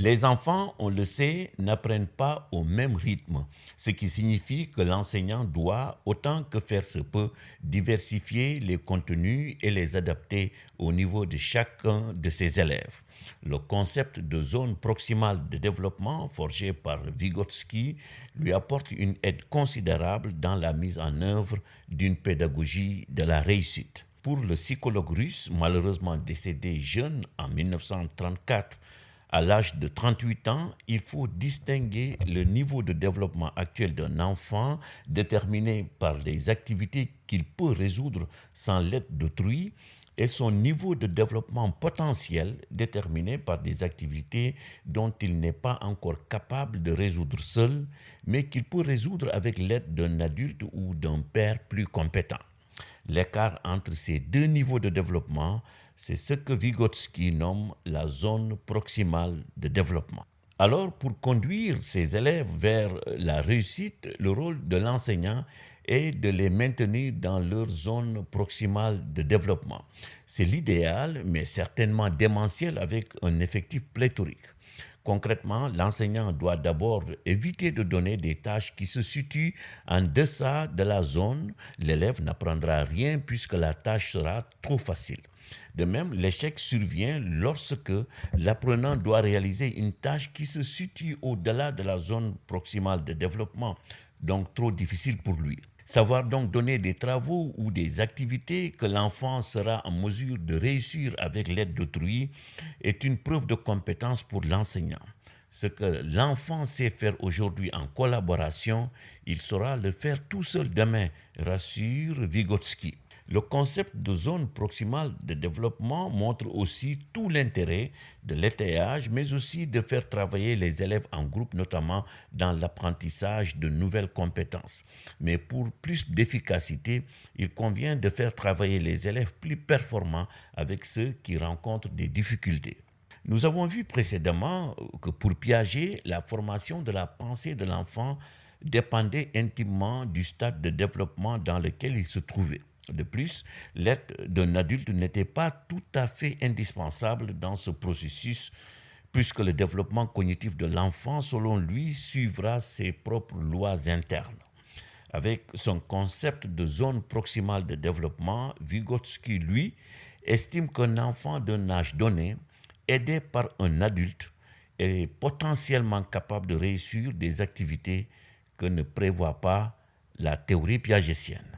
Les enfants, on le sait, n'apprennent pas au même rythme, ce qui signifie que l'enseignant doit, autant que faire se peut, diversifier les contenus et les adapter au niveau de chacun de ses élèves. Le concept de zone proximale de développement forgé par Vygotsky lui apporte une aide considérable dans la mise en œuvre d'une pédagogie de la réussite. Pour le psychologue russe, malheureusement décédé jeune en 1934, à l'âge de 38 ans, il faut distinguer le niveau de développement actuel d'un enfant déterminé par les activités qu'il peut résoudre sans l'aide d'autrui et son niveau de développement potentiel déterminé par des activités dont il n'est pas encore capable de résoudre seul, mais qu'il peut résoudre avec l'aide d'un adulte ou d'un père plus compétent. L'écart entre ces deux niveaux de développement, c'est ce que Vygotsky nomme la zone proximale de développement. Alors, pour conduire ces élèves vers la réussite, le rôle de l'enseignant est de les maintenir dans leur zone proximale de développement. C'est l'idéal, mais certainement démentiel avec un effectif pléthorique. Concrètement, l'enseignant doit d'abord éviter de donner des tâches qui se situent en deçà de la zone. L'élève n'apprendra rien puisque la tâche sera trop facile. De même, l'échec survient lorsque l'apprenant doit réaliser une tâche qui se situe au-delà de la zone proximale de développement, donc trop difficile pour lui. Savoir donc donner des travaux ou des activités que l'enfant sera en mesure de réussir avec l'aide d'autrui est une preuve de compétence pour l'enseignant. Ce que l'enfant sait faire aujourd'hui en collaboration, il saura le faire tout seul demain, rassure Vygotsky. Le concept de zone proximale de développement montre aussi tout l'intérêt de l'étayage, mais aussi de faire travailler les élèves en groupe, notamment dans l'apprentissage de nouvelles compétences. Mais pour plus d'efficacité, il convient de faire travailler les élèves plus performants avec ceux qui rencontrent des difficultés. Nous avons vu précédemment que pour Piaget, la formation de la pensée de l'enfant dépendait intimement du stade de développement dans lequel il se trouvait. De plus, l'aide d'un adulte n'était pas tout à fait indispensable dans ce processus, puisque le développement cognitif de l'enfant, selon lui, suivra ses propres lois internes. Avec son concept de zone proximale de développement, Vygotsky, lui, estime qu'un enfant d'un âge donné, aidé par un adulte, est potentiellement capable de réussir des activités que ne prévoit pas la théorie piagétienne.